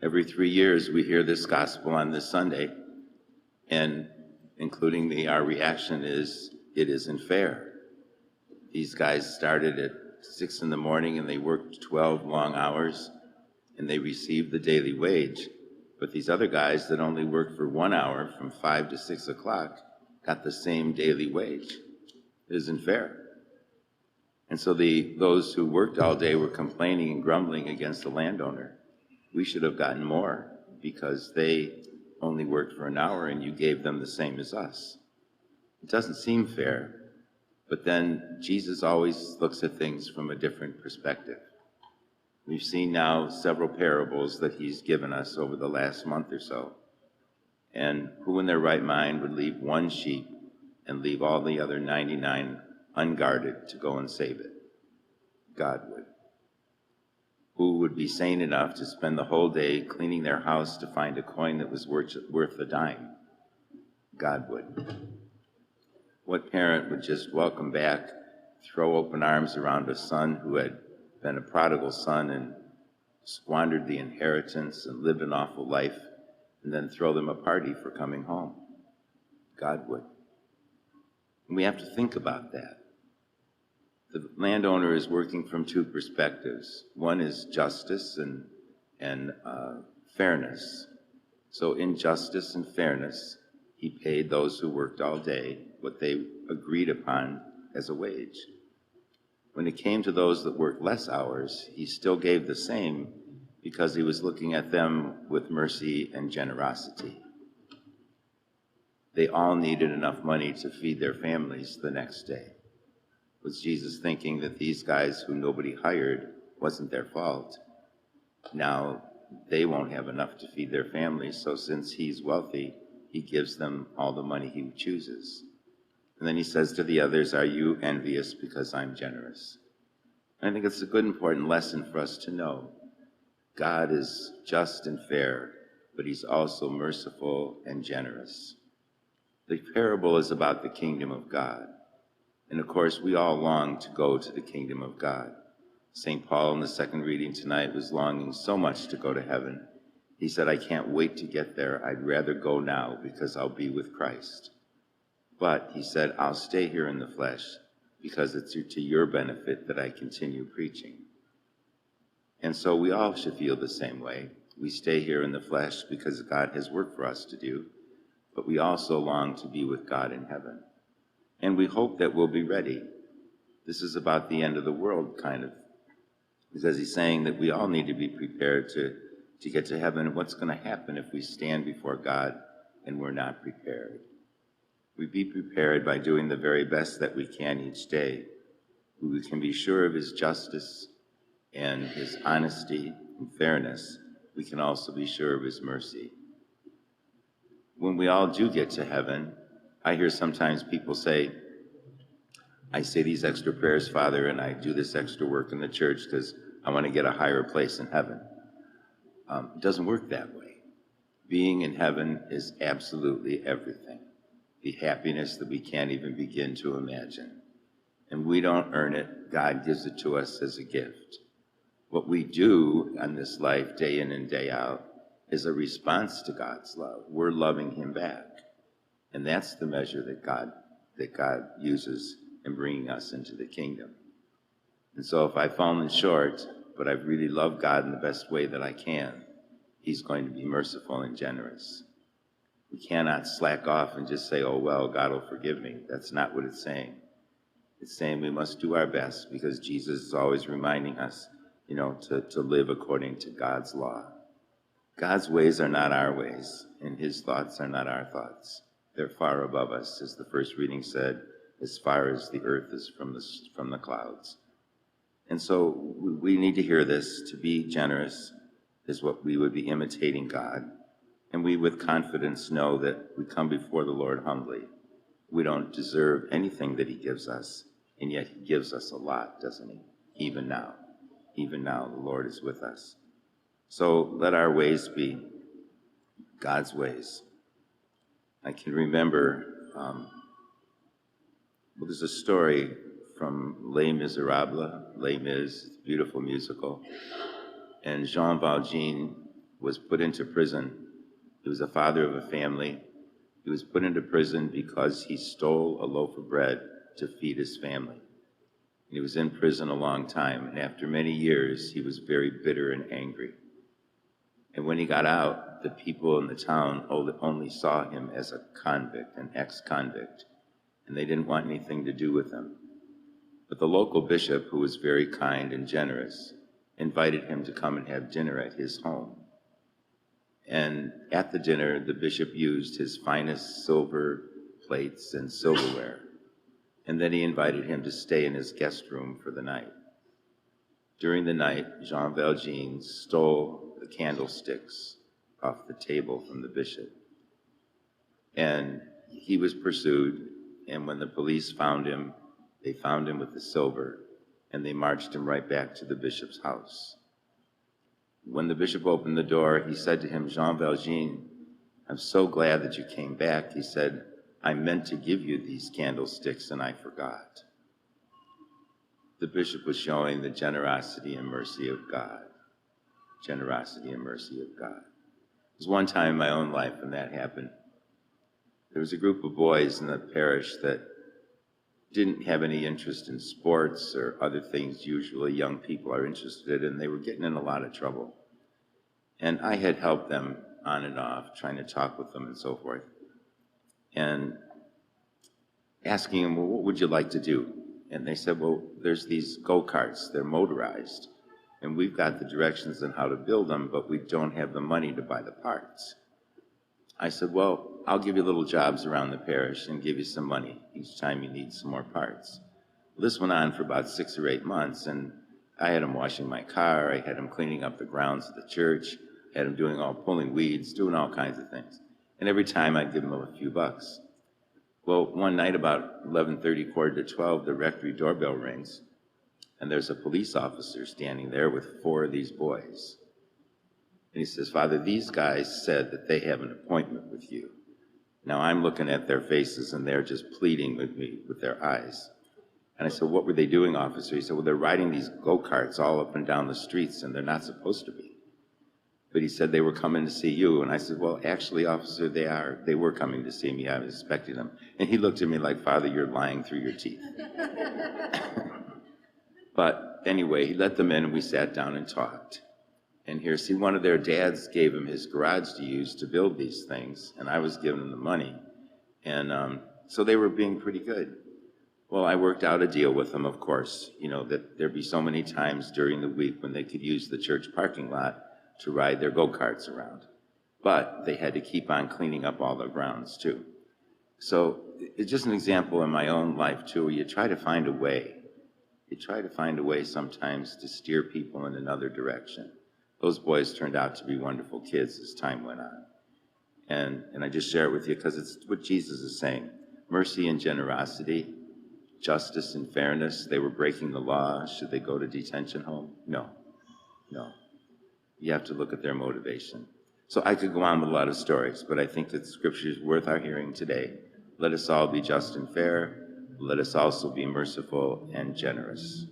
Every 3 years, we hear this gospel on this Sunday, and including our reaction is, it isn't fair. These guys started at 6 in the morning and they worked 12 long hours and they received the daily wage. But these other guys that only worked for 1 hour from 5 to 6 o'clock got the same daily wage. It isn't fair. And so those who worked all day were complaining and grumbling against the landowner. We should have gotten more because they only worked for an hour and you gave them the same as us. It doesn't seem fair, but then Jesus always looks at things from a different perspective. We've seen now several parables that he's given us over the last month or so. And who in their right mind would leave one sheep and leave all the other 99 unguarded to go and save it? God would. Who would be sane enough to spend the whole day cleaning their house to find a coin that was worth a dime? God would. What parent would just welcome back, throw open arms around a son who had been a prodigal son and squandered the inheritance and lived an awful life, and then throw them a party for coming home? God would. And we have to think about that. The landowner is working from two perspectives. One is justice and fairness. So in justice and fairness, he paid those who worked all day what they agreed upon as a wage. When it came to those that worked less hours, he still gave the same because he was looking at them with mercy and generosity. They all needed enough money to feed their families the next day. Was Jesus thinking that these guys who nobody hired wasn't their fault? Now they won't have enough to feed their families, so since he's wealthy, he gives them all the money he chooses. And then he says to the others, are you envious because I'm generous? And I think it's a good, important lesson for us to know. God is just and fair, but he's also merciful and generous. The parable is about the kingdom of God. And of course, we all long to go to the kingdom of God. St. Paul in the second reading tonight was longing so much to go to heaven. He said, I can't wait to get there. I'd rather go now because I'll be with Christ. But he said, I'll stay here in the flesh because it's to your benefit that I continue preaching. And so we all should feel the same way. We stay here in the flesh because God has work for us to do, but we also long to be with God in heaven. And we hope that we'll be ready. This is about the end of the world, kind of, because he's saying that we all need to be prepared to get to heaven. And what's going to happen if we stand before God and we're not prepared? We be prepared by doing the very best that we can each day. We can be sure of his justice and his honesty and fairness. We can also be sure of his mercy. When we all do get to heaven, I hear sometimes people say, I say these extra prayers, Father, and I do this extra work in the church because I want to get a higher place in heaven. It doesn't work that way. Being in heaven is absolutely everything. The happiness that we can't even begin to imagine. And we don't earn it. God gives it to us as a gift. What we do on this life, day in and day out, is a response to God's love. We're loving him back. And that's the measure that God uses in bringing us into the kingdom. And so if I've fallen short, but I've really loved God in the best way that I can, he's going to be merciful and generous. We cannot slack off and just say, oh, well, God will forgive me. That's not what it's saying. It's saying we must do our best because Jesus is always reminding us, to live according to God's law. God's ways are not our ways, and his thoughts are not our thoughts. They're far above us, as the first reading said, as far as the earth is from the clouds. And so we need to hear this. To be generous is what we would be imitating God. And we with confidence know that we come before the Lord humbly. We don't deserve anything that he gives us, and yet he gives us a lot, doesn't he? Even now the Lord is with us. So let our ways be God's ways. I can remember, there's a story from Les Miserables, Les Mis, beautiful musical, and Jean Valjean was put into prison. He was a father of a family. He was put into prison because he stole a loaf of bread to feed his family. He was in prison a long time, and after many years, he was very bitter and angry. And when he got out, the people in the town only saw him as a convict, an ex-convict, and they didn't want anything to do with him. But the local bishop, who was very kind and generous, invited him to come and have dinner at his home. And at the dinner, the bishop used his finest silver plates and silverware. And then he invited him to stay in his guest room for the night. During the night, Jean Valjean stole the candlesticks off the table from the bishop. And he was pursued, and when the police found him, they found him with the silver, and they marched him right back to the bishop's house. When the bishop opened the door, he said to him, Jean Valjean, I'm so glad that you came back. He said, I meant to give you these candlesticks and I forgot. The bishop was showing the generosity and mercy of God. Generosity and mercy of God. There was one time in my own life when that happened. There was a group of boys in the parish that didn't have any interest in sports or other things usually young people are interested in. They were getting in a lot of trouble. And I had helped them on and off, trying to talk with them and so forth. And asking them, well, what would you like to do? And they said, well, there's these go-karts, they're motorized. And we've got the directions on how to build them, but we don't have the money to buy the parts. I said, well, I'll give you little jobs around the parish and give you some money each time you need some more parts. Well, this went on for about 6 or 8 months, and I had him washing my car, I had him cleaning up the grounds of the church, had him pulling weeds, doing all kinds of things. And every time I'd give him a few bucks. Well, one night about 11:30, quarter to 12, the rectory doorbell rings, and there's a police officer standing there with 4 of these boys. And he says, Father, these guys said that they have an appointment with you. Now I'm looking at their faces and they're just pleading with me with their eyes. And I said, what were they doing, officer? He said, well, they're riding these go-karts all up and down the streets and they're not supposed to be. But he said they were coming to see you. And I said, well, actually, officer, they were coming to see me. I was expecting them. And he looked at me like, Father, you're lying through your teeth. But anyway, he let them in and we sat down and talked. And here, see, one of their dads gave him his garage to use to build these things, and I was giving them the money. And so they were being pretty good. Well, I worked out a deal with them, of course, that there'd be so many times during the week when they could use the church parking lot to ride their go-karts around. But they had to keep on cleaning up all the grounds, too. So it's just an example in my own life, too, where you try to find a way. You try to find a way sometimes to steer people in another direction. Those boys turned out to be wonderful kids as time went on. And I just share it with you because it's what Jesus is saying. Mercy and generosity, justice and fairness. They were breaking the law. Should they go to detention home? No. You have to look at their motivation. So I could go on with a lot of stories, but I think that Scripture is worth our hearing today. Let us all be just and fair. Let us also be merciful and generous.